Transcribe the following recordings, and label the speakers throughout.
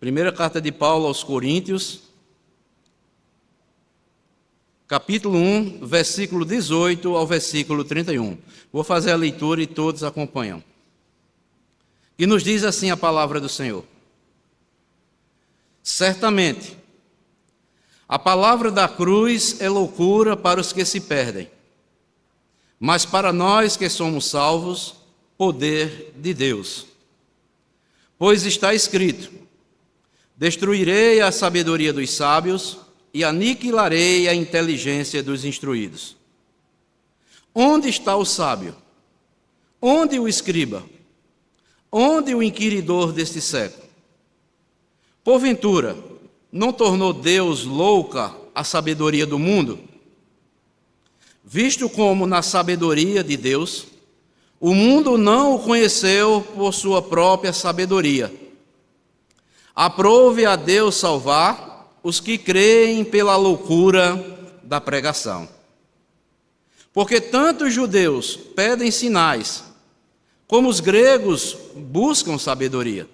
Speaker 1: Primeira carta de Paulo aos Coríntios, capítulo 1, versículo 18 ao versículo 31. Vou fazer a leitura e todos acompanham. E nos diz assim a palavra do Senhor: certamente, a palavra da cruz é loucura para os que se perdem, mas para nós que somos salvos, poder de Deus. Pois está escrito: destruirei a sabedoria dos sábios e aniquilarei a inteligência dos instruídos. Onde está o sábio? Onde o escriba? Onde o inquiridor deste século? Porventura, não tornou Deus louca a sabedoria do mundo? Visto como na sabedoria de Deus, o mundo não o conheceu por sua própria sabedoria. Aprove a Deus salvar os que creem pela loucura da pregação. Porque tanto os judeus pedem sinais, como os gregos buscam sabedoria.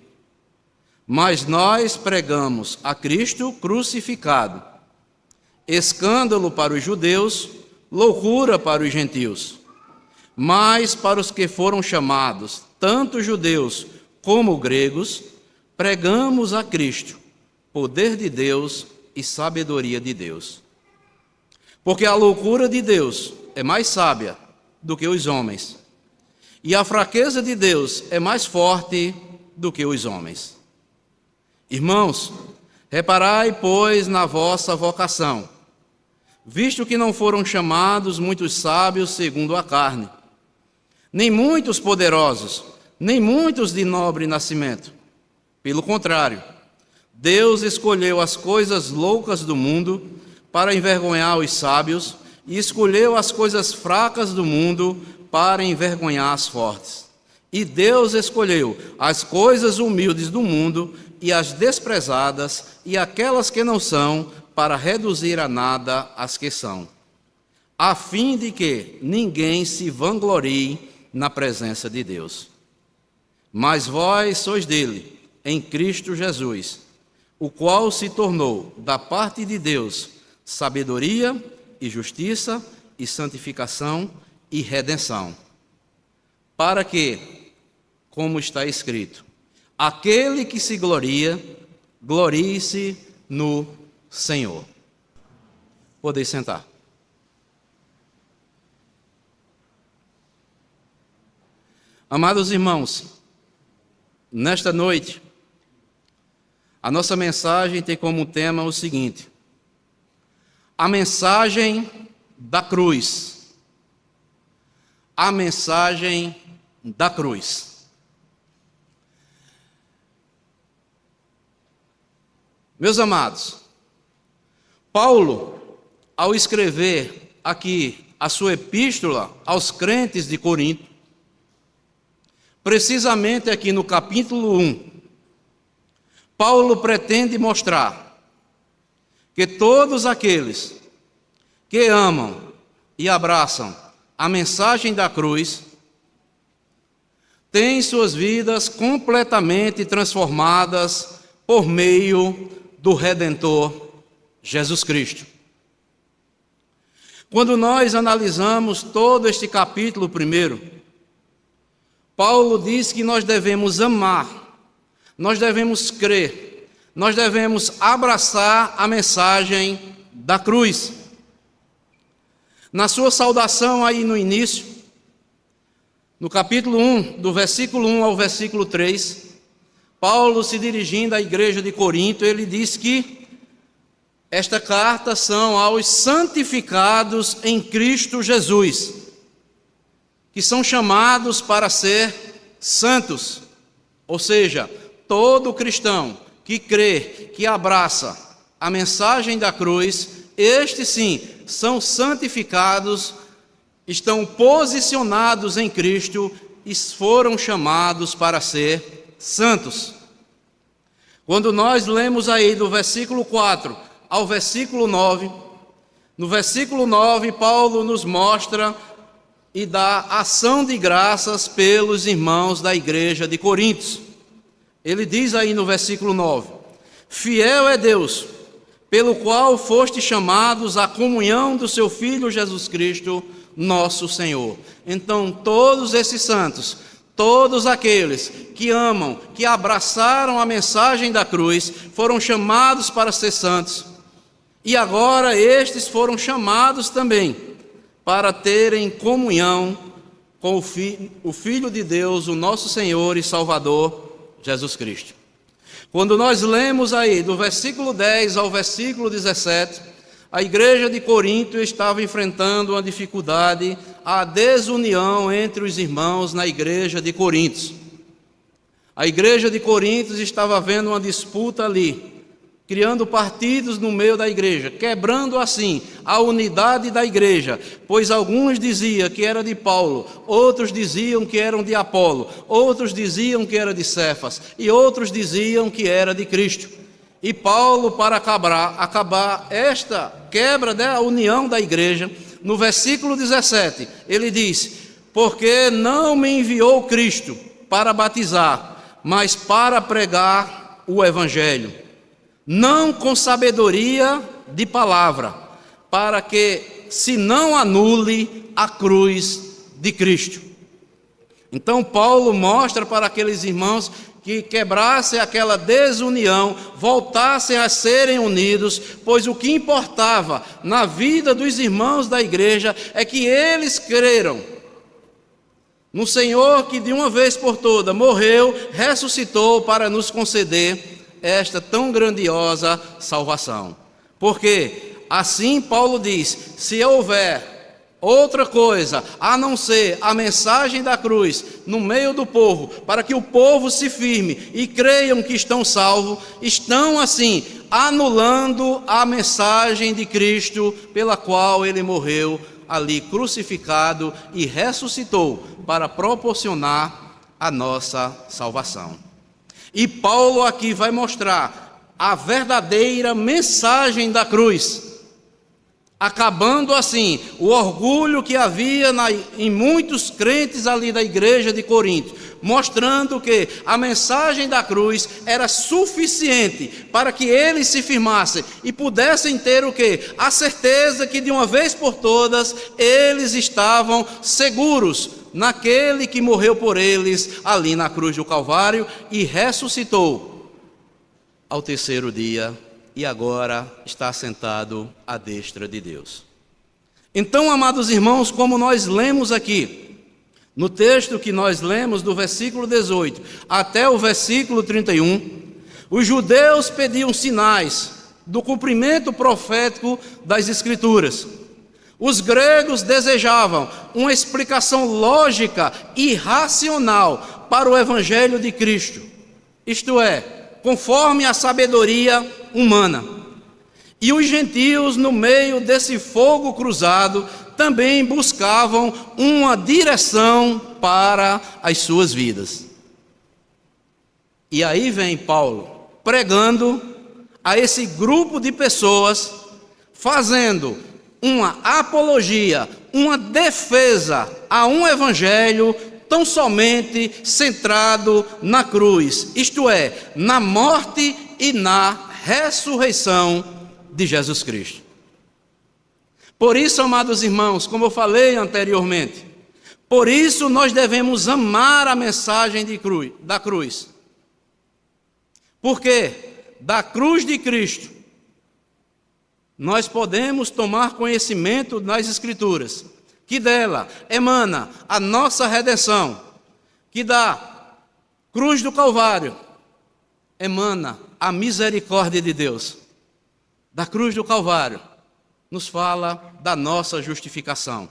Speaker 1: Mas nós pregamos a Cristo crucificado, escândalo para os judeus, loucura para os gentios. Mas para os que foram chamados, tanto judeus como gregos, pregamos a Cristo, poder de Deus e sabedoria de Deus. Porque a loucura de Deus é mais sábia do que os homens, e a fraqueza de Deus é mais forte do que os homens. Irmãos, reparai, pois, na vossa vocação, visto que não foram chamados muitos sábios segundo a carne, nem muitos poderosos, nem muitos de nobre nascimento. Pelo contrário, Deus escolheu as coisas loucas do mundo para envergonhar os sábios e escolheu as coisas fracas do mundo para envergonhar as fortes. E Deus escolheu as coisas humildes do mundo e as desprezadas e aquelas que não são para reduzir a nada as que são, a fim de que ninguém se vanglorie na presença de Deus. Mas vós sois dele, em Cristo Jesus, o qual se tornou, da parte de Deus, sabedoria e justiça e santificação e redenção, para que, como está escrito, aquele que se gloria, glorie-se no Senhor. Podeis sentar. Amados irmãos, nesta noite, a nossa mensagem tem como tema o seguinte: a mensagem da cruz. A mensagem da cruz. Meus amados, Paulo, ao escrever aqui a sua epístola aos crentes de Corinto, precisamente aqui no capítulo 1, Paulo pretende mostrar que todos aqueles que amam e abraçam a mensagem da cruz têm suas vidas completamente transformadas por meio do Redentor Jesus Cristo. Quando nós analisamos todo este capítulo 1, Paulo diz que nós devemos amar, nós devemos crer, nós devemos abraçar a mensagem da cruz. Na sua saudação aí no início, no capítulo 1, do versículo 1 ao versículo 3, Paulo, se dirigindo à igreja de Corinto, ele diz que esta carta são aos santificados em Cristo Jesus, que são chamados para ser santos, ou seja, todo cristão que crê, que abraça a mensagem da cruz, estes sim são santificados, estão posicionados em Cristo e foram chamados para ser santos. Quando nós lemos aí do versículo 4 ao versículo 9, no versículo 9 Paulo nos mostra e dá ação de graças pelos irmãos da igreja de Corinto. Ele diz aí no versículo 9: Fiel é Deus, pelo qual foste chamados à comunhão do seu Filho Jesus Cristo, nosso Senhor. Então, todos esses santos, todos aqueles que amam, que abraçaram a mensagem da cruz, foram chamados para ser santos. E agora estes foram chamados também para terem comunhão com o Filho de Deus, o nosso Senhor e Salvador, Jesus Cristo. Quando nós lemos aí, do versículo 10 ao versículo 17, a igreja de Corinto estava enfrentando uma dificuldade, a desunião entre os irmãos na igreja de Corinto. A igreja de Corinto estava havendo uma disputa ali, criando partidos no meio da igreja, quebrando assim a unidade da igreja, pois alguns diziam que era de Paulo, outros diziam que eram de Apolo, outros diziam que era de Cefas, e outros diziam que era de Cristo. E Paulo, para acabar esta quebra da união da igreja, no versículo 17, ele diz: porque não me enviou Cristo para batizar, mas para pregar o evangelho, não com sabedoria de palavra, para que se não anule a cruz de Cristo. Então Paulo mostra para aqueles irmãos que quebrassem aquela desunião, voltassem a serem unidos, pois o que importava na vida dos irmãos da igreja é que eles creram no Senhor que de uma vez por todas morreu, ressuscitou para nos conceder esta tão grandiosa salvação. Porque assim Paulo diz: se houver outra coisa a não ser a mensagem da cruz no meio do povo, para que o povo se firme e creiam que estão salvos, estão assim anulando a mensagem de Cristo pela qual ele morreu ali crucificado e ressuscitou para proporcionar a nossa salvação. E Paulo aqui vai mostrar a verdadeira mensagem da cruz, acabando assim o orgulho que havia em muitos crentes ali da igreja de Corinto, mostrando que a mensagem da cruz era suficiente para que eles se firmassem e pudessem ter o quê? A certeza que de uma vez por todas eles estavam seguros naquele que morreu por eles ali na cruz do Calvário e ressuscitou ao terceiro dia e agora está sentado à destra de Deus. Então, amados irmãos, como nós lemos aqui, no texto que nós lemos do versículo 18 até o versículo 31, os judeus pediam sinais do cumprimento profético das Escrituras. Os gregos desejavam uma explicação lógica e racional para o Evangelho de Cristo, isto é, conforme a sabedoria humana. E os gentios, no meio desse fogo cruzado, também buscavam uma direção para as suas vidas. E aí vem Paulo pregando a esse grupo de pessoas, fazendo uma apologia, uma defesa a um evangelho tão somente centrado na cruz, isto é, na morte e na ressurreição de Jesus Cristo. Por isso, amados irmãos, como eu falei anteriormente, por isso nós devemos amar a mensagem da cruz. Porque da cruz de Cristo nós podemos tomar conhecimento das Escrituras, que dela emana a nossa redenção, que da cruz do Calvário emana a misericórdia de Deus. Da cruz do Calvário nos fala da nossa justificação.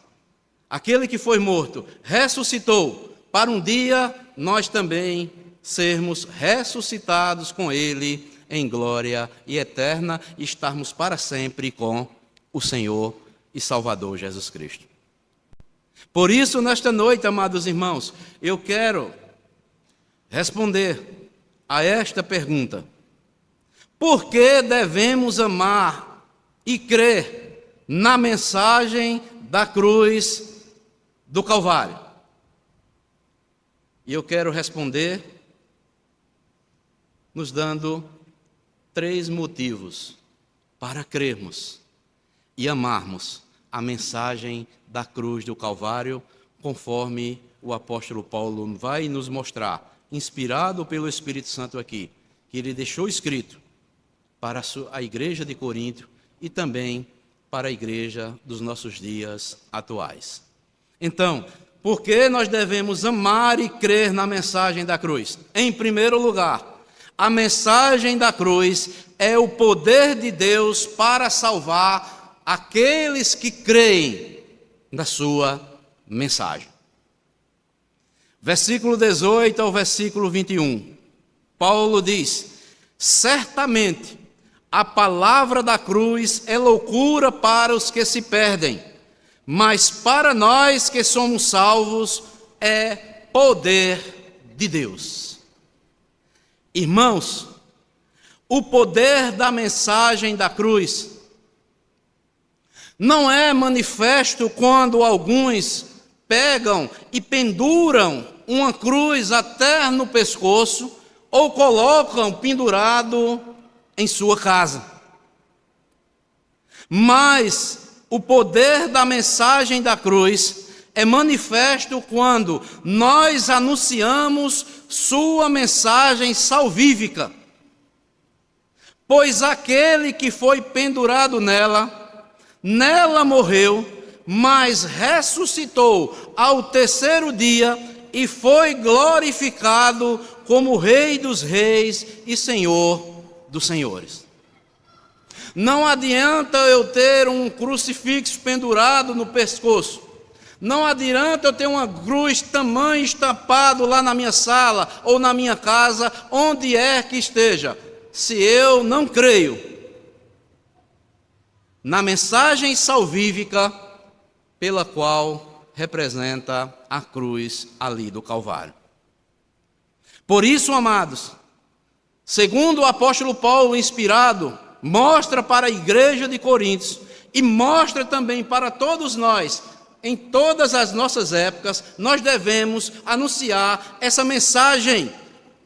Speaker 1: Aquele que foi morto ressuscitou para um dia nós também sermos ressuscitados com ele em glória e eterna e estarmos para sempre com o Senhor e Salvador Jesus Cristo. Por isso, nesta noite, amados irmãos, eu quero responder a esta pergunta: por que devemos amar e crer na mensagem da cruz do Calvário? E eu quero responder nos dando 3 motivos para crermos e amarmos a mensagem da cruz do Calvário, conforme o apóstolo Paulo vai nos mostrar, inspirado pelo Espírito Santo aqui, que ele deixou escrito para a igreja de Corinto e também para a igreja dos nossos dias atuais. Então, por que nós devemos amar e crer na mensagem da cruz? Em primeiro lugar, a mensagem da cruz é o poder de Deus para salvar aqueles que creem na sua mensagem. Versículo 18 ao versículo 21, Paulo diz: certamente a palavra da cruz é loucura para os que se perdem, mas para nós que somos salvos é poder de Deus. Irmãos, o poder da mensagem da cruz não é manifesto quando alguns pegam e penduram uma cruz até no pescoço ou colocam pendurado em sua casa. Mas o poder da mensagem da cruz é manifesto quando nós anunciamos sua mensagem salvífica. Pois aquele que foi pendurado nela morreu, mas ressuscitou ao terceiro dia e foi glorificado como Rei dos Reis e Senhor dos Senhores. Não adianta eu ter um crucifixo pendurado no pescoço, não adianta eu ter uma cruz tamanho estampado lá na minha sala ou na minha casa, onde é que esteja, se eu não creio na mensagem salvífica pela qual representa a cruz ali do Calvário. Por isso, amados, segundo o apóstolo Paulo, inspirado, mostra para a igreja de Corinto e mostra também para todos nós, em todas as nossas épocas, nós devemos anunciar essa mensagem.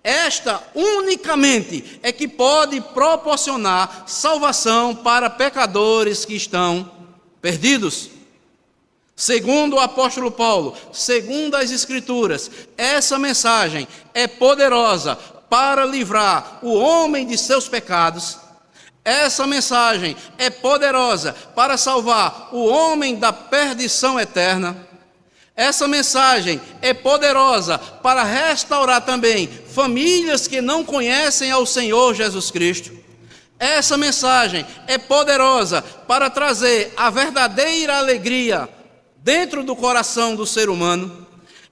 Speaker 1: Esta unicamente é que pode proporcionar salvação para pecadores que estão perdidos. Segundo o apóstolo Paulo, segundo as Escrituras, essa mensagem é poderosa para livrar o homem de seus pecados. Essa mensagem é poderosa para salvar o homem da perdição eterna. Essa mensagem é poderosa para restaurar também famílias que não conhecem ao Senhor Jesus Cristo. Essa mensagem é poderosa para trazer a verdadeira alegria dentro do coração do ser humano.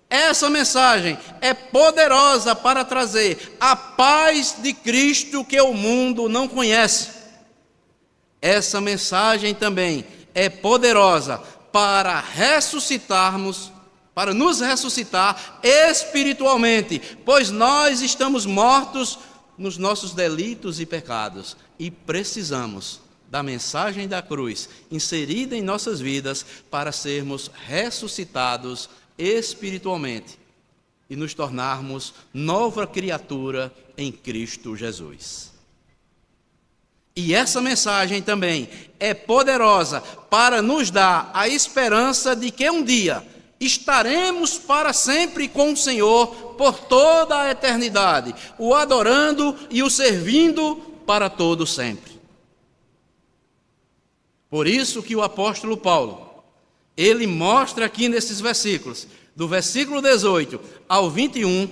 Speaker 1: Essa mensagem é poderosa para trazer a paz de Cristo que o mundo não conhece. Essa mensagem também é poderosa para ressuscitarmos, para nos ressuscitar espiritualmente, pois nós estamos mortos nos nossos delitos e pecados e precisamos da mensagem da cruz inserida em nossas vidas para sermos ressuscitados espiritualmente e nos tornarmos nova criatura em Cristo Jesus. E essa mensagem também é poderosa para nos dar a esperança de que um dia estaremos para sempre com o Senhor por toda a eternidade, o adorando e o servindo para todo sempre. Por isso que o apóstolo Paulo, ele mostra aqui nesses versículos, do versículo 18 ao 21,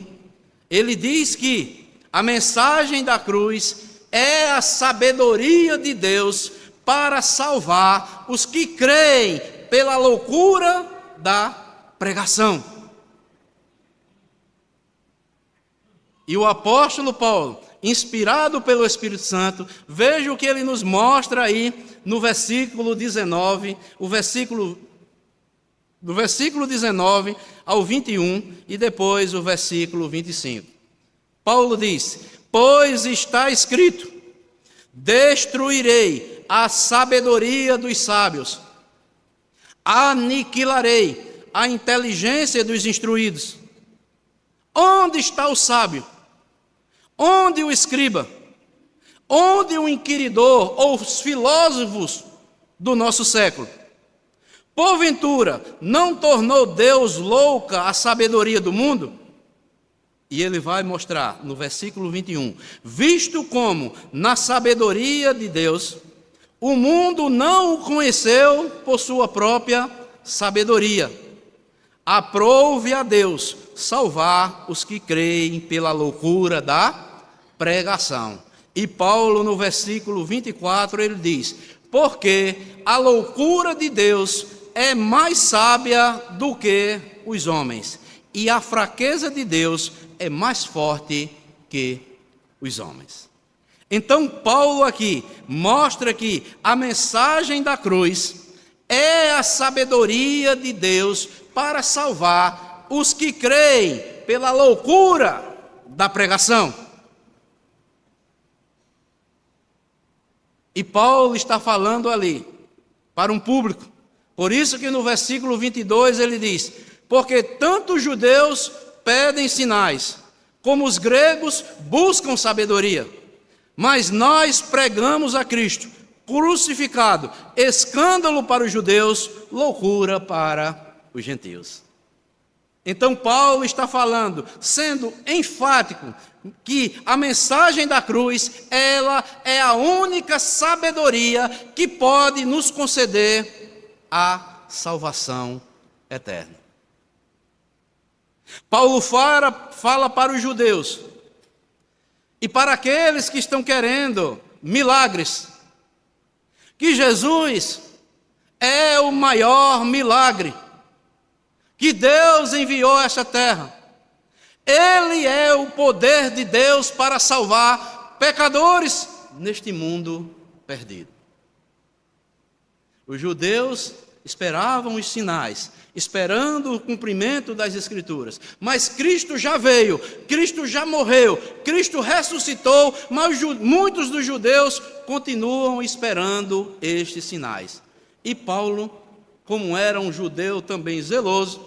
Speaker 1: ele diz que a mensagem da cruz é a sabedoria de Deus para salvar os que creem pela loucura da pregação. E o apóstolo Paulo, inspirado pelo Espírito Santo, veja o que ele nos mostra aí no versículo 19, do versículo 19 ao 21 e depois o versículo 25. Paulo diz: pois está escrito, destruirei a sabedoria dos sábios, aniquilarei a inteligência dos instruídos. Onde está o sábio? Onde o escriba? Onde o inquiridor ou os filósofos do nosso século, porventura, não tornou Deus louca a sabedoria do mundo? E ele vai mostrar no versículo 21, visto como, na sabedoria de Deus, o mundo não o conheceu por sua própria sabedoria. Aprove a Deus salvar os que creem pela loucura da pregação. E Paulo, no versículo 24, ele diz: porque a loucura de Deus é mais sábia do que os homens, e a fraqueza de Deus é mais forte que os homens. Então, Paulo aqui mostra que a mensagem da cruz é a sabedoria de Deus para salvar os que creem pela loucura da pregação. E Paulo está falando ali para um público. Por isso que no versículo 22 ele diz: porque tanto os judeus pedem sinais, como os gregos buscam sabedoria. Mas nós pregamos a Cristo crucificado, escândalo para os judeus, loucura para os gentios. Então Paulo está falando, sendo enfático, que a mensagem da cruz, ela é a única sabedoria que pode nos conceder a salvação eterna. Paulo fala para os judeus e para aqueles que estão querendo milagres, que Jesus é o maior milagre que Deus enviou a esta terra. Ele é o poder de Deus para salvar pecadores neste mundo perdido. Os judeus esperavam os sinais, esperando o cumprimento das Escrituras. Mas Cristo já veio, Cristo já morreu, Cristo ressuscitou, mas muitos dos judeus continuam esperando estes sinais. E Paulo, como era um judeu também zeloso,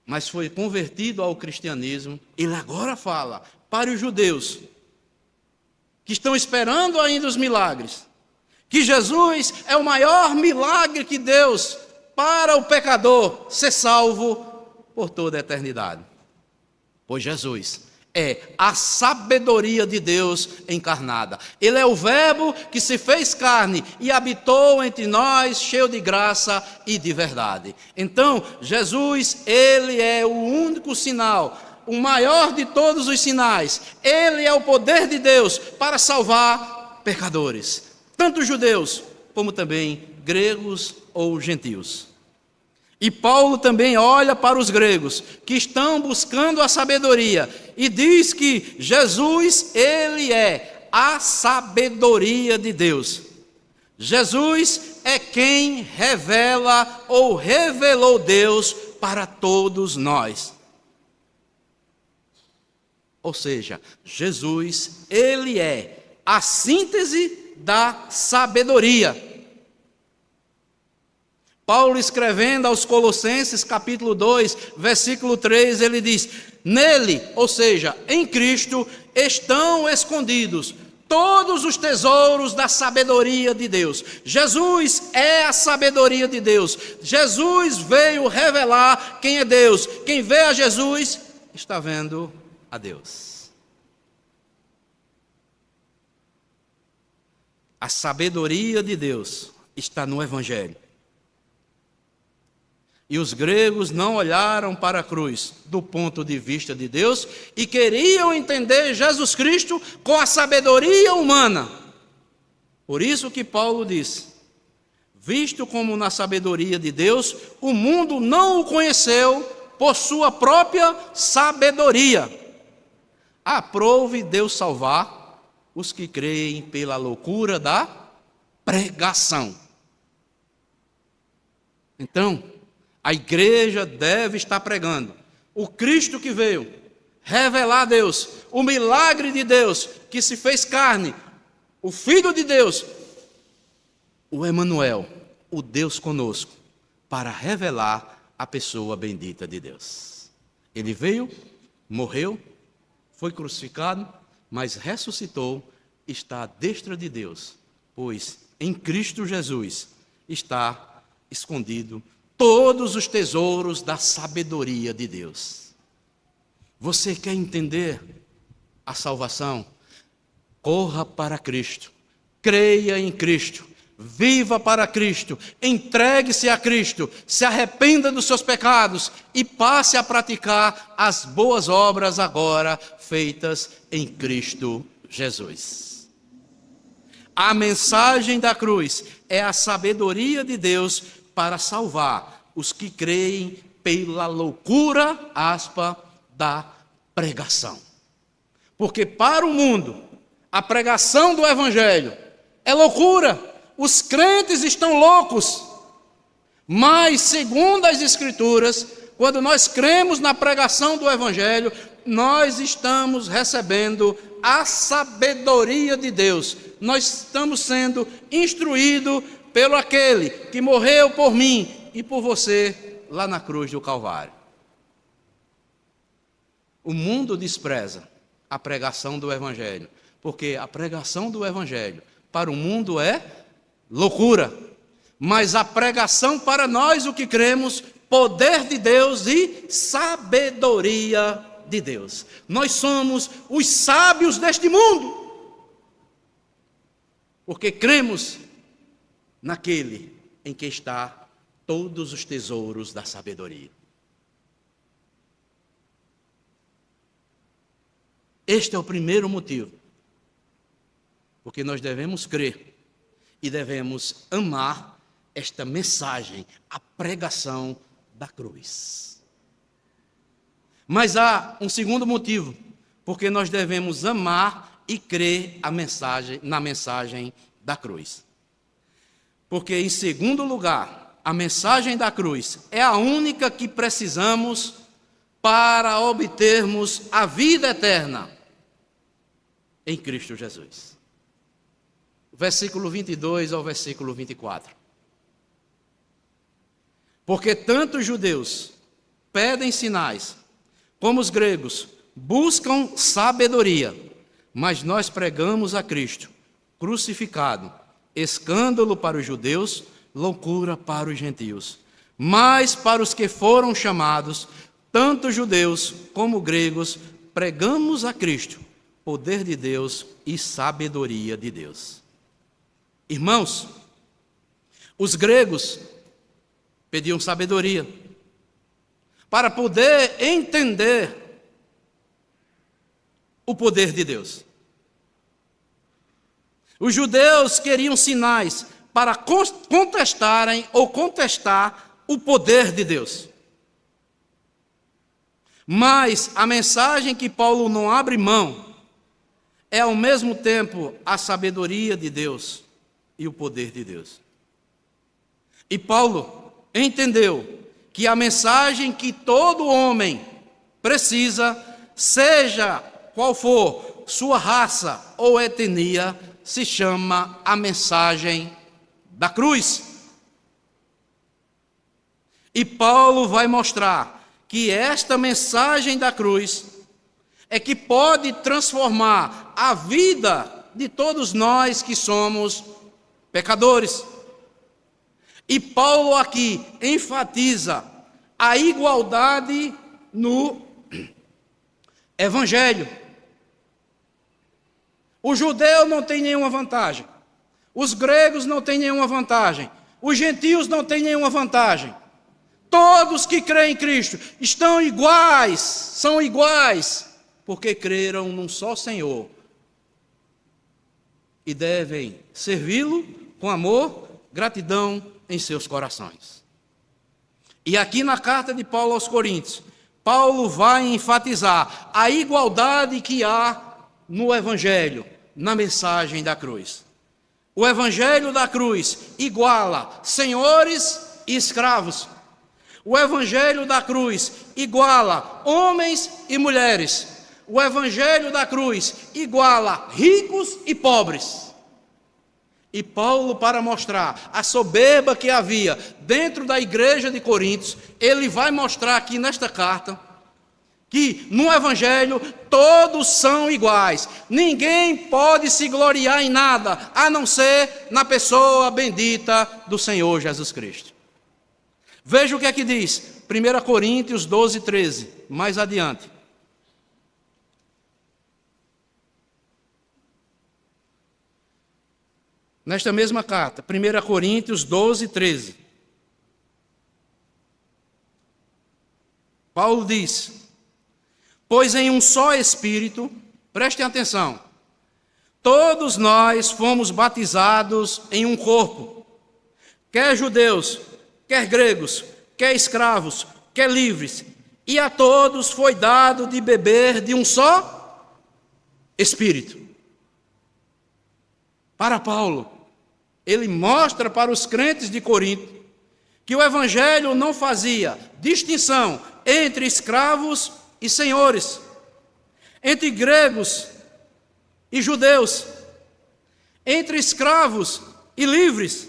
Speaker 1: mas foi convertido ao cristianismo, ele agora fala para os judeus que estão esperando ainda os milagres, que Jesus é o maior milagre que Deus para o pecador ser salvo por toda a eternidade. Pois Jesus é a sabedoria de Deus encarnada. Ele é o Verbo que se fez carne e habitou entre nós, cheio de graça e de verdade. Então, Jesus, ele é o único sinal, o maior de todos os sinais. Ele é o poder de Deus para salvar pecadores, tanto judeus como também gregos ou gentios. E Paulo também olha para os gregos que estão buscando a sabedoria e diz que Jesus, ele é a sabedoria de Deus. Jesus é quem revela ou revelou Deus para todos nós. Ou seja, Jesus, ele é a síntese da sabedoria. Paulo, escrevendo aos Colossenses, capítulo 2, versículo 3, ele diz: nele, ou seja, em Cristo, estão escondidos todos os tesouros da sabedoria de Deus. Jesus é a sabedoria de Deus. Jesus veio revelar quem é Deus. Quem vê a Jesus, está vendo a Deus. A sabedoria de Deus está no Evangelho. E os gregos não olharam para a cruz do ponto de vista de Deus e queriam entender Jesus Cristo com a sabedoria humana. Por isso que Paulo disse: visto como na sabedoria de Deus, o mundo não o conheceu por sua própria sabedoria. Aprove Deus salvar os que creem pela loucura da pregação. Então, a igreja deve estar pregando o Cristo que veio revelar a Deus, o milagre de Deus que se fez carne, o Filho de Deus, o Emanuel, o Deus conosco, para revelar a pessoa bendita de Deus. Ele veio morreu, foi crucificado, mas ressuscitou, está à destra de Deus, pois em Cristo Jesus está escondido todos os tesouros da sabedoria de Deus. Você quer entender a salvação? Corra para Cristo, creia em Cristo, viva para Cristo, entregue-se a Cristo, se arrependa dos seus pecados e passe a praticar as boas obras agora feitas em Cristo Jesus. A mensagem da cruz é a sabedoria de Deus para salvar os que creem pela loucura, da pregação. Porque para o mundo, a pregação do Evangelho é loucura. Os crentes estão loucos. Mas, segundo as Escrituras, quando nós cremos na pregação do Evangelho, nós estamos recebendo a sabedoria de Deus. Nós estamos sendo instruídos pelo aquele que morreu por mim e por você lá na cruz do Calvário. O mundo despreza a pregação do Evangelho, porque a pregação do Evangelho para o mundo é loucura, mas a pregação para nós, o que cremos, poder de Deus e sabedoria de Deus. Nós somos os sábios deste mundo, porque cremos naquele em que está todos os tesouros da sabedoria. Este é o primeiro motivo, porque nós devemos crer e devemos amar esta mensagem, a pregação da cruz. Mas há um segundo motivo, porque nós devemos amar e crer na mensagem da cruz. Porque, em segundo lugar, a mensagem da cruz é a única que precisamos para obtermos a vida eterna em Cristo Jesus. Versículo 22 ao versículo 24. Porque tanto os judeus pedem sinais, como os gregos buscam sabedoria, mas nós pregamos a Cristo crucificado, escândalo para os judeus, loucura para os gentios. Mas para os que foram chamados, tanto judeus como gregos, pregamos a Cristo, poder de Deus e sabedoria de Deus. Irmãos, os gregos pediam sabedoria para poder entender o poder de Deus. Os judeus queriam sinais para contestarem ou contestar o poder de Deus. Mas a mensagem que Paulo não abre mão é ao mesmo tempo a sabedoria de Deus e o poder de Deus. E Paulo entendeu que a mensagem que todo homem precisa, seja qual for sua raça ou etnia, se chama a mensagem da cruz. E Paulo vai mostrar que esta mensagem da cruz é que pode transformar a vida de todos nós que somos pecadores. E Paulo aqui enfatiza a igualdade no Evangelho. O judeu não tem nenhuma vantagem, os gregos não têm nenhuma vantagem, os gentios não têm nenhuma vantagem. Todos que creem em Cristo estão iguais, são iguais, porque creram num só Senhor e devem servi-lo com amor, gratidão em seus corações. E aqui na carta de Paulo aos Coríntios, Paulo vai enfatizar a igualdade que há no Evangelho, na mensagem da cruz. O Evangelho da cruz iguala senhores e escravos. O Evangelho da cruz iguala homens e mulheres. O Evangelho da cruz iguala ricos e pobres. E Paulo, para mostrar a soberba que havia dentro da igreja de Coríntios, ele vai mostrar aqui nesta carta que no Evangelho todos são iguais. Ninguém pode se gloriar em nada, a não ser na pessoa bendita do Senhor Jesus Cristo. Veja o que é que diz 1 Coríntios 12, 13, mais adiante. Nesta mesma carta, 1 Coríntios 12, 13. Paulo diz: pois em um só Espírito, prestem atenção, todos nós fomos batizados em um corpo, quer judeus, quer gregos, quer escravos, quer livres, e a todos foi dado de beber de um só Espírito. Para Paulo, ele mostra para os crentes de Corinto que o Evangelho não fazia distinção entre escravos e senhores, entre gregos e judeus, entre escravos e livres.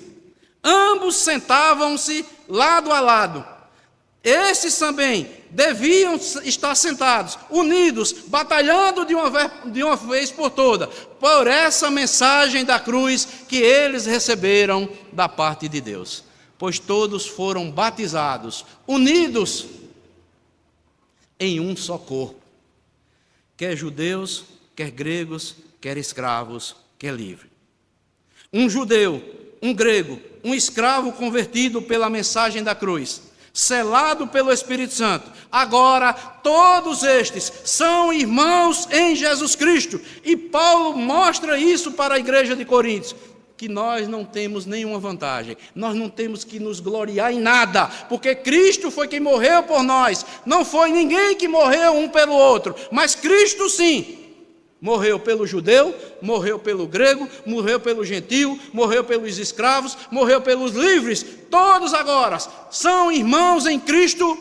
Speaker 1: Ambos sentavam-se lado a lado. Esses também deviam estar sentados, unidos, batalhando de uma vez por toda, por essa mensagem da cruz que eles receberam da parte de Deus. Pois todos foram batizados, unidos em um só corpo, quer judeus, quer gregos, quer escravos, quer livres. Um judeu, um grego, um escravo convertido pela mensagem da cruz, selado pelo Espírito Santo. Agora, todos estes são irmãos em Jesus Cristo. E Paulo mostra isso para a igreja de Coríntios, que nós não temos nenhuma vantagem, nós não temos que nos gloriar em nada, porque Cristo foi quem morreu por nós, não foi ninguém que morreu um pelo outro, mas Cristo sim, morreu pelo judeu, morreu pelo grego, morreu pelo gentio, morreu pelos escravos, morreu pelos livres. Todos agora são irmãos em Cristo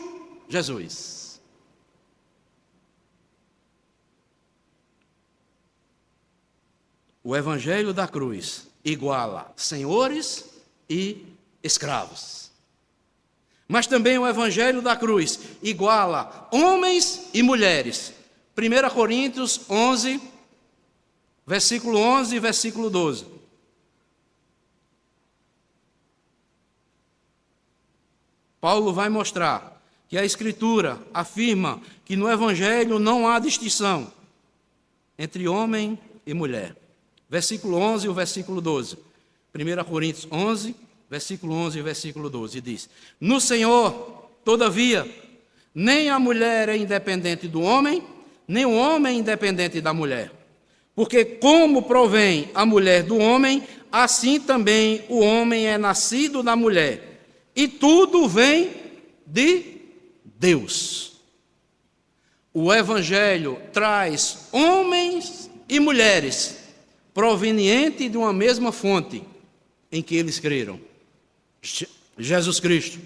Speaker 1: Jesus. O Evangelho da cruz iguala senhores e escravos. Mas também o Evangelho da cruz iguala homens e mulheres. 1 Coríntios 11, versículo 11 e versículo 12. Paulo vai mostrar que a Escritura afirma que no Evangelho não há distinção entre homem e mulher. Versículo 11 e o versículo 12. 1 Coríntios 11, versículo 11 e versículo 12, diz: no Senhor, todavia, nem a mulher é independente do homem, nem o homem é independente da mulher. Porque como provém a mulher do homem, assim também o homem é nascido da mulher. E tudo vem de Deus. O Evangelho traz homens e mulheres provenientes de uma mesma fonte em que eles creram, Jesus Cristo.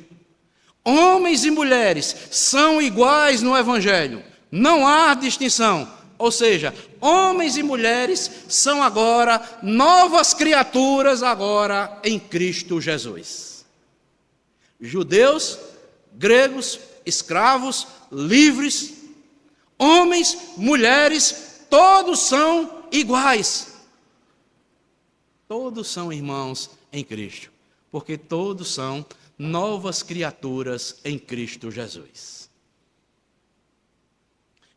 Speaker 1: Homens e mulheres são iguais no Evangelho, não há distinção. Ou seja, homens e mulheres são agora novas criaturas agora em Cristo Jesus. Judeus, gregos, escravos, livres, homens, mulheres, todos são iguais. Todos são irmãos em Cristo, porque todos são novas criaturas em Cristo Jesus.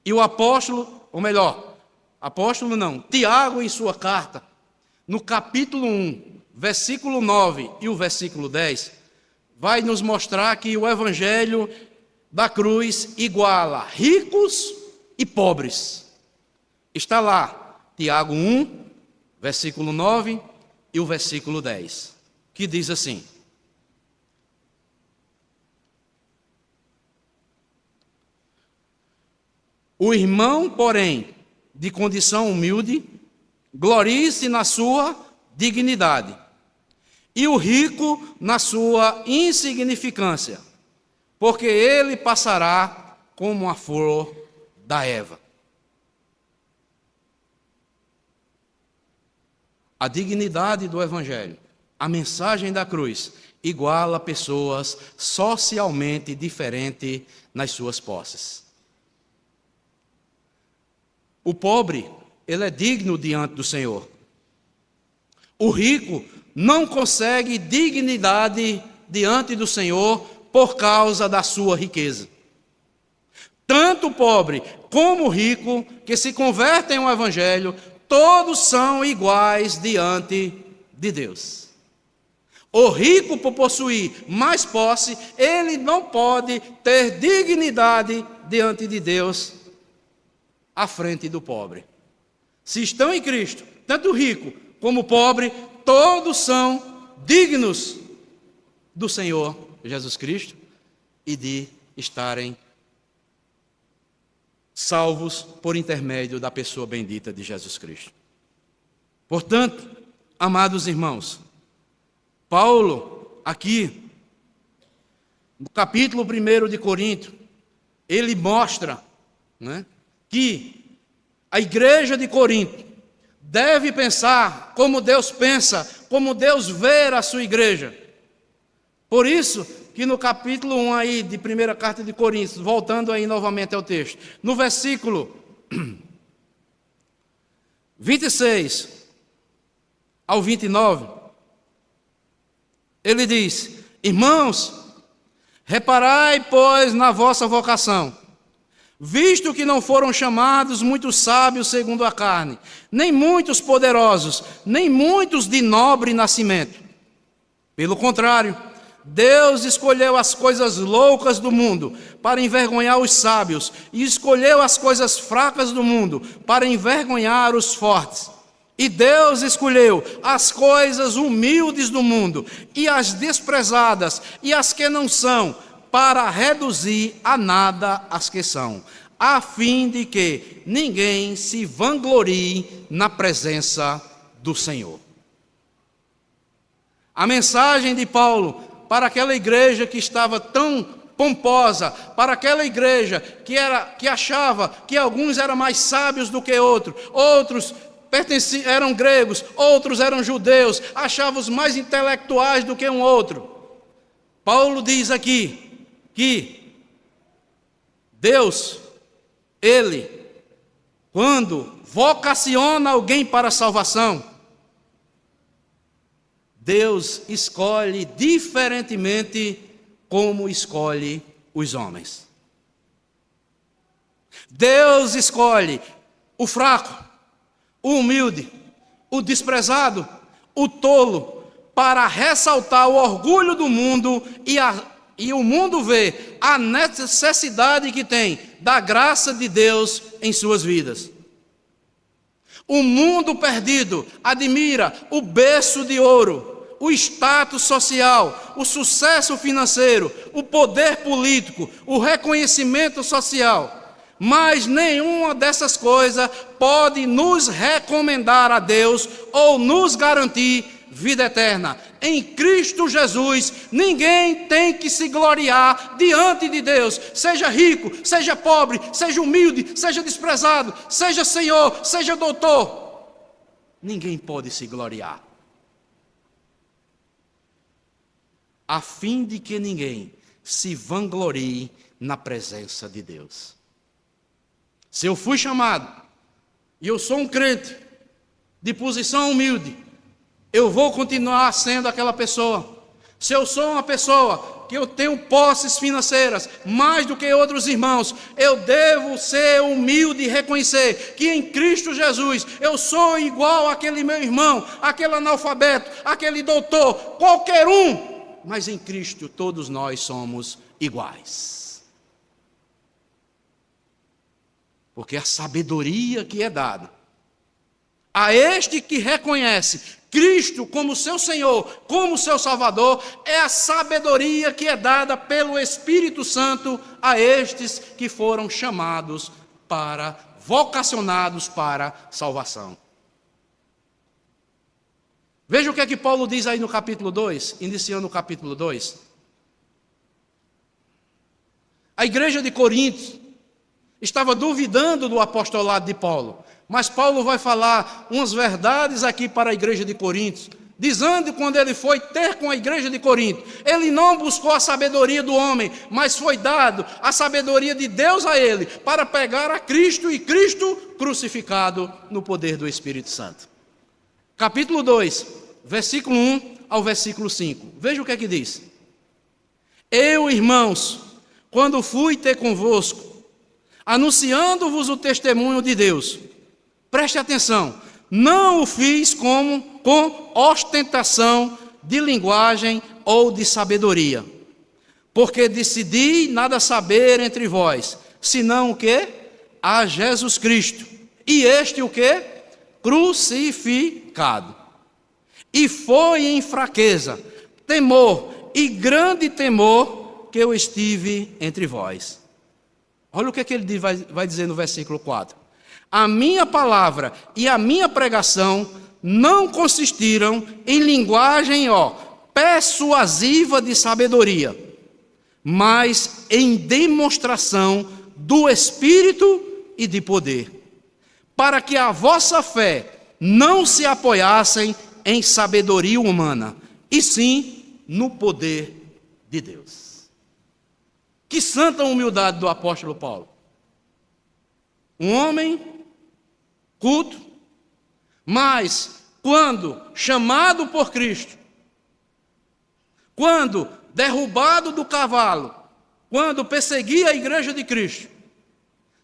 Speaker 1: E o apóstolo, ou melhor, apóstolo não, Tiago em sua carta, no capítulo 1, versículo 9 e o versículo 10, vai nos mostrar que o Evangelho da cruz iguala ricos e pobres. Está lá, Tiago 1, versículo 9 e o versículo 10, que diz assim: o irmão, porém, de condição humilde, glorie-se na sua dignidade, e o rico na sua insignificância, porque ele passará como a flor da erva. A dignidade do Evangelho, a mensagem da cruz, iguala pessoas socialmente diferentes nas suas posses. O pobre, ele é digno diante do Senhor. O rico não consegue dignidade diante do Senhor por causa da sua riqueza. Tanto o pobre como o rico que se convertem ao Evangelho, todos são iguais diante de Deus. O rico, por possuir mais posse, ele não pode ter dignidade diante de Deus à frente do pobre. Se estão em Cristo, tanto o rico como o pobre, todos são dignos do Senhor Jesus Cristo e de estarem salvos por intermédio da pessoa bendita de Jesus Cristo. Portanto, amados irmãos, Paulo, aqui, no capítulo 1 de Corinto, ele mostra, que a igreja de Corinto deve pensar como Deus pensa, como Deus vê a sua igreja. Por isso que no capítulo 1 aí de 1ª carta de Coríntios, voltando aí novamente ao texto, no versículo 26 ao 29, ele diz: irmãos, reparai, pois, na vossa vocação, visto que não foram chamados muitos sábios segundo a carne, nem muitos poderosos, nem muitos de nobre nascimento. Pelo contrário, Deus escolheu as coisas loucas do mundo para envergonhar os sábios, e escolheu as coisas fracas do mundo para envergonhar os fortes. E Deus escolheu as coisas humildes do mundo, e as desprezadas, e as que não são, para reduzir a nada as que são, a fim de que ninguém se vanglorie na presença do Senhor. A mensagem de Paulo para aquela igreja que estava tão pomposa, para aquela igreja que achava que alguns eram mais sábios do que outros, outros eram gregos, outros eram judeus, achavam os mais intelectuais do que um outro. Paulo diz aqui que Deus, Ele, quando vocaciona alguém para a salvação, Deus escolhe diferentemente como escolhe os homens. Deus escolhe o fraco, o humilde, o desprezado, o tolo, para ressaltar o orgulho do mundo e o mundo vê a necessidade que tem da graça de Deus em suas vidas. O mundo perdido admira o berço de ouro, o status social, o sucesso financeiro, o poder político, o reconhecimento social. Mas nenhuma dessas coisas pode nos recomendar a Deus ou nos garantir vida eterna. Em Cristo Jesus, ninguém tem que se gloriar diante de Deus, seja rico, seja pobre, seja humilde, seja desprezado, seja senhor, seja doutor. Ninguém pode se gloriar. A fim de que ninguém se vanglorie na presença de Deus. Se eu fui chamado e eu sou um crente de posição humilde, eu vou continuar sendo aquela pessoa. Se eu sou uma pessoa que eu tenho posses financeiras mais do que outros irmãos, eu devo ser humilde e reconhecer que em Cristo Jesus eu sou igual àquele meu irmão, aquele analfabeto, aquele doutor, qualquer um. Mas em Cristo todos nós somos iguais. Porque a sabedoria que é dada a este que reconhece Cristo como seu Senhor, como seu Salvador, é a sabedoria que é dada pelo Espírito Santo a estes que foram chamados vocacionados para salvação. Veja o que é que Paulo diz aí no capítulo 2, iniciando o capítulo 2. A igreja de Corinto estava duvidando do apostolado de Paulo, mas Paulo vai falar umas verdades aqui para a igreja de Corinto, dizendo quando ele foi ter com a igreja de Corinto, ele não buscou a sabedoria do homem, mas foi dado a sabedoria de Deus a ele, para pegar a Cristo e Cristo crucificado no poder do Espírito Santo. Capítulo 2, versículo 1 ao versículo 5. Veja o que é que diz. Eu, irmãos, quando fui ter convosco, anunciando-vos o testemunho de Deus, preste atenção, não o fiz com ostentação de linguagem ou de sabedoria, porque decidi nada saber entre vós, senão o quê? A Jesus Cristo, e este o quê? Crucificado. E foi em fraqueza, temor e grande temor que eu estive entre vós. Olha o que ele vai dizer no versículo 4. A minha palavra e a minha pregação não consistiram em linguagem, persuasiva de sabedoria, mas em demonstração do Espírito e de poder, para que a vossa fé não se apoiassem em sabedoria humana, e sim no poder de Deus. Que santa humildade do apóstolo Paulo. Um homem culto, mas quando chamado por Cristo, quando derrubado do cavalo, quando perseguia a igreja de Cristo,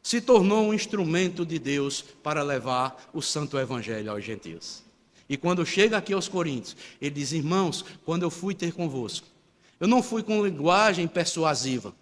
Speaker 1: se tornou um instrumento de Deus para levar o santo evangelho aos gentios. E quando chega aqui aos Coríntios, ele diz, irmãos, quando eu fui ter convosco, eu não fui com linguagem persuasiva,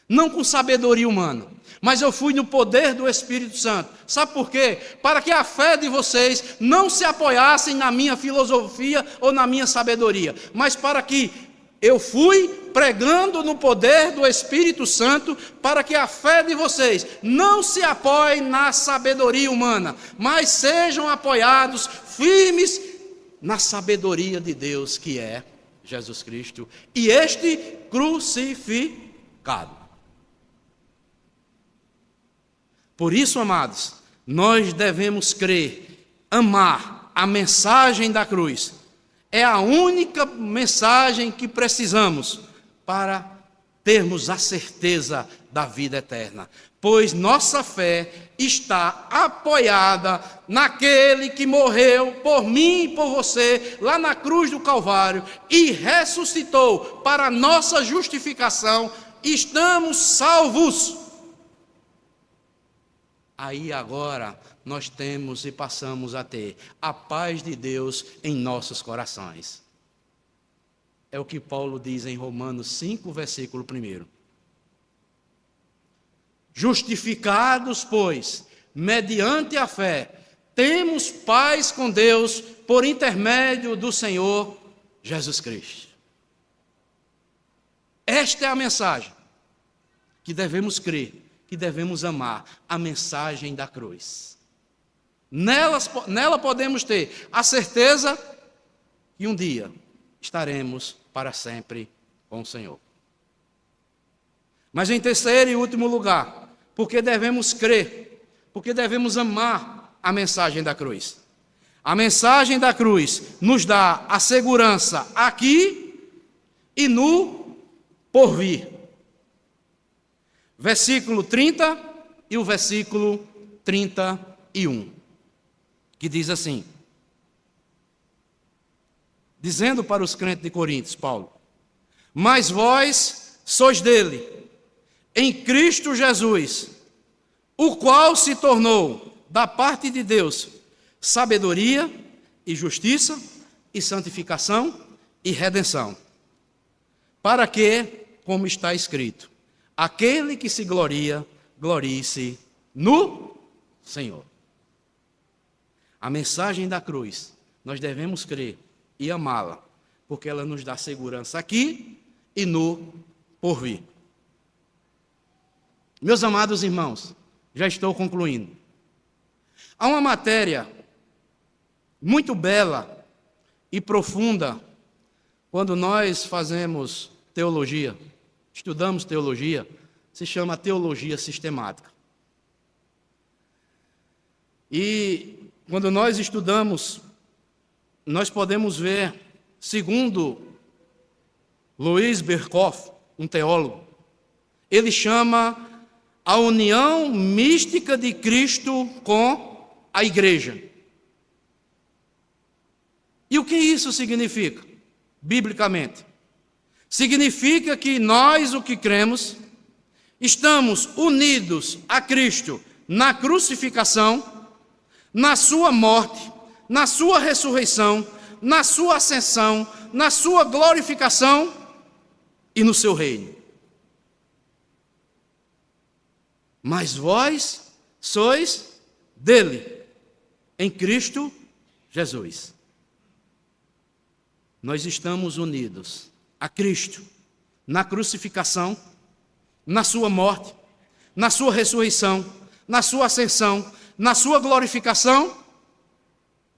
Speaker 1: não com sabedoria humana, mas eu fui no poder do Espírito Santo. Sabe por quê? Para que a fé de vocês não se apoiasse na minha filosofia ou na minha sabedoria, mas para que eu fui pregando no poder do Espírito Santo, para que a fé de vocês não se apoie na sabedoria humana, mas sejam apoiados firmes na sabedoria de Deus, que é Jesus Cristo, e este crucificado. Por isso, amados, nós devemos crer, amar a mensagem da cruz. É a única mensagem que precisamos para termos a certeza da vida eterna, pois nossa fé está apoiada naquele que morreu por mim e por você, lá na cruz do Calvário, e ressuscitou para nossa justificação. Estamos salvos. Aí agora nós temos e passamos a ter a paz de Deus em nossos corações. É o que Paulo diz em Romanos 5, versículo 1. Justificados, pois, mediante a fé, temos paz com Deus por intermédio do Senhor Jesus Cristo. Esta é a mensagem que devemos crer, que devemos amar, a mensagem da cruz. Nela podemos ter a certeza que um dia estaremos para sempre com o Senhor. Mas em terceiro e último lugar, porque devemos crer, porque devemos amar a mensagem da cruz. A mensagem da cruz nos dá a segurança aqui e no porvir. Versículo 30 e o versículo 31, que diz assim, dizendo para os crentes de Coríntios, Paulo, mas vós sois dele, em Cristo Jesus, o qual se tornou, da parte de Deus, sabedoria e justiça e santificação e redenção, para que, como está escrito, aquele que se gloria, glorie-se no Senhor. A mensagem da cruz, nós devemos crer e amá-la, porque ela nos dá segurança aqui e no porvir. Meus amados irmãos, já estou concluindo. Há uma matéria muito bela e profunda quando nós fazemos teologia, estudamos teologia, se chama teologia sistemática. E quando nós estudamos nós podemos ver, segundo Louis Berkhoff, um teólogo, ele chama a união mística de Cristo com a igreja. E o que isso significa, biblicamente? Significa que nós, o que cremos, estamos unidos a Cristo na crucificação, na sua morte, na sua ressurreição, na sua ascensão, na sua glorificação e no seu reino. Mas vós sois dele, em Cristo Jesus. Nós estamos unidos a Cristo na crucificação, na sua morte, na sua ressurreição, na sua ascensão, na sua glorificação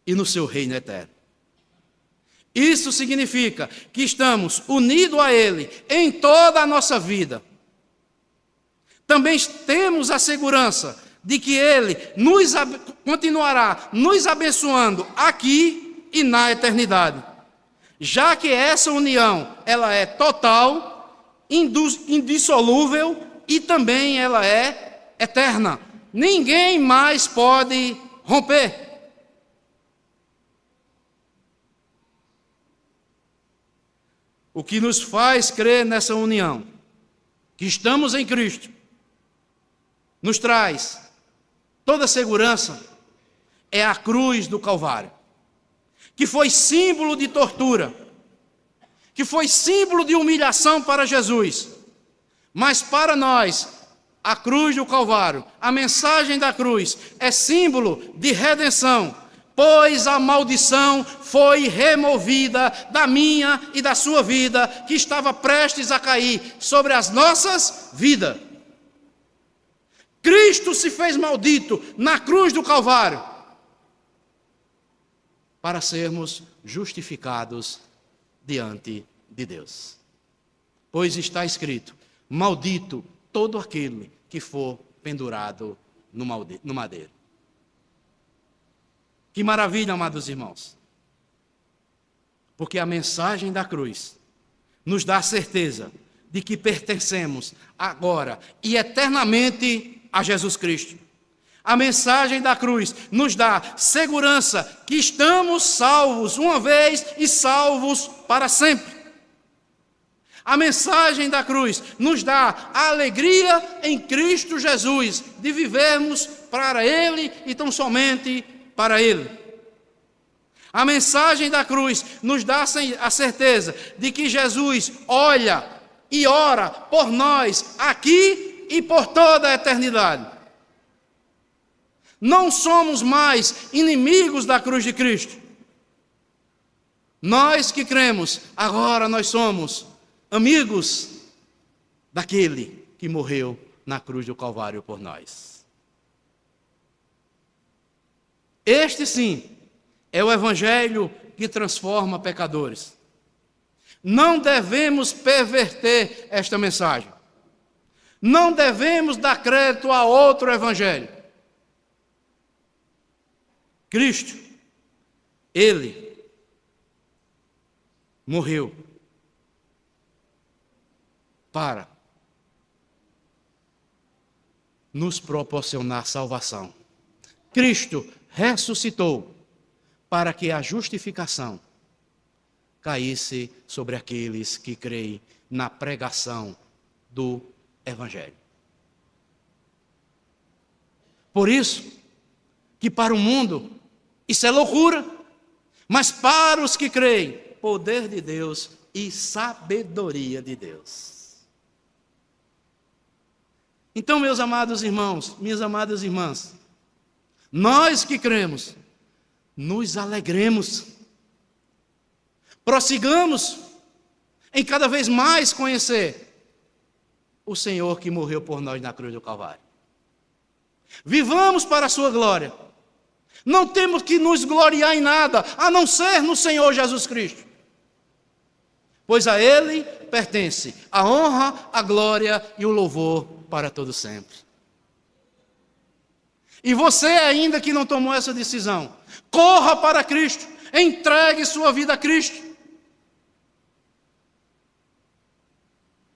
Speaker 1: e no seu reino eterno. Isso significa que estamos unidos a Ele em toda a nossa vida. Também temos a segurança de que Ele continuará nos abençoando aqui e na eternidade, já que essa união ela é total, indissolúvel e também ela é eterna. Ninguém mais pode romper. O que nos faz crer nessa união, que estamos em Cristo, nos traz toda segurança, é a cruz do Calvário, que foi símbolo de tortura, que foi símbolo de humilhação para Jesus, mas para nós, a cruz do Calvário, a mensagem da cruz, é símbolo de redenção, pois a maldição foi removida da minha e da sua vida, que estava prestes a cair sobre as nossas vidas. Cristo se fez maldito na cruz do Calvário, para sermos justificados diante de Deus. Pois está escrito: maldito todo aquele que for pendurado no madeiro. Que maravilha, amados irmãos. Porque a mensagem da cruz nos dá a certeza de que pertencemos agora e eternamente a Jesus Cristo. A mensagem da cruz nos dá segurança que estamos salvos uma vez e salvos para sempre. A mensagem da cruz nos dá a alegria em Cristo Jesus de vivermos para Ele e tão somente para Ele. A mensagem da cruz nos dá a certeza de que Jesus olha e ora por nós aqui e por toda a eternidade. Não somos mais inimigos da cruz de Cristo. Nós que cremos, agora nós somos amigos daquele que morreu na cruz do Calvário por nós. Este sim é o evangelho que transforma pecadores. Não devemos perverter esta mensagem. Não devemos dar crédito a outro evangelho. Cristo, Ele morreu para nos proporcionar salvação. Cristo ressuscitou para que a justificação caísse sobre aqueles que creem na pregação do Evangelho. Por isso, que para o mundo isso é loucura, mas para os que creem, poder de Deus e sabedoria de Deus. Então, meus amados irmãos, minhas amadas irmãs, nós que cremos, nos alegremos, prossigamos em cada vez mais conhecer o Senhor que morreu por nós na cruz do Calvário. Vivamos para a sua glória. Não temos que nos gloriar em nada, a não ser no Senhor Jesus Cristo. Pois a Ele pertence a honra, a glória e o louvor para todo sempre. E você ainda que não tomou essa decisão, corra para Cristo, Entregue sua vida a Cristo.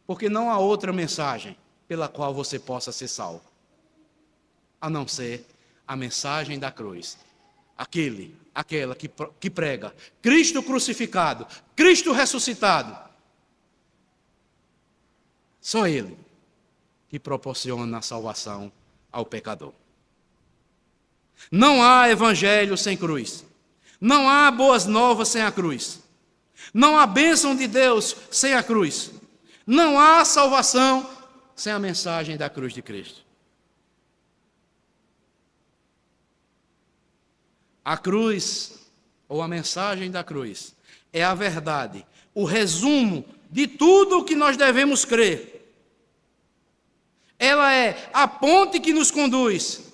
Speaker 1: Porque não há outra mensagem pela qual você possa ser salvo, a não ser a mensagem da cruz. Aquela que prega Cristo crucificado, Cristo ressuscitado. Só Ele que proporciona a salvação ao pecador. Não há evangelho sem cruz. Não há boas novas sem a cruz. Não há bênção de Deus sem a cruz. Não há salvação sem a mensagem da cruz de Cristo. A cruz, ou a mensagem da cruz, é a verdade, o resumo de tudo o que nós devemos crer. Ela é a ponte que nos conduz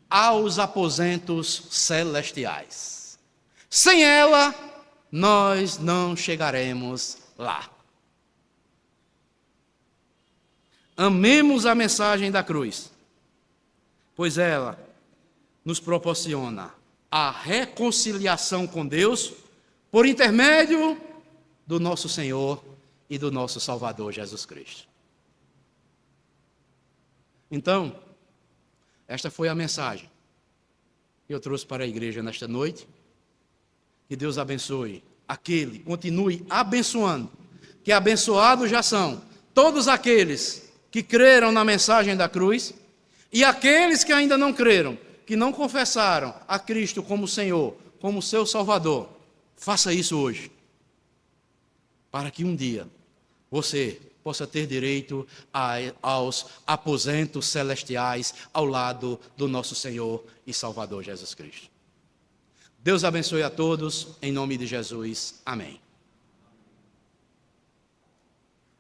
Speaker 1: aos aposentos celestiais. Sem ela, nós não chegaremos lá. Amemos a mensagem da cruz, pois ela nos proporciona a reconciliação com Deus por intermédio do nosso Senhor e do nosso Salvador Jesus Cristo. Então, esta foi a mensagem que eu trouxe para a igreja nesta noite. Que Deus abençoe aquele, continue abençoando, que abençoados já são todos aqueles que creram na mensagem da cruz e aqueles que ainda não creram, que não confessaram a Cristo como Senhor, como seu Salvador. Faça isso hoje, para que um dia você possa ter direito aos aposentos celestiais ao lado do nosso Senhor e Salvador Jesus Cristo. Deus abençoe a todos, em nome de Jesus. Amém.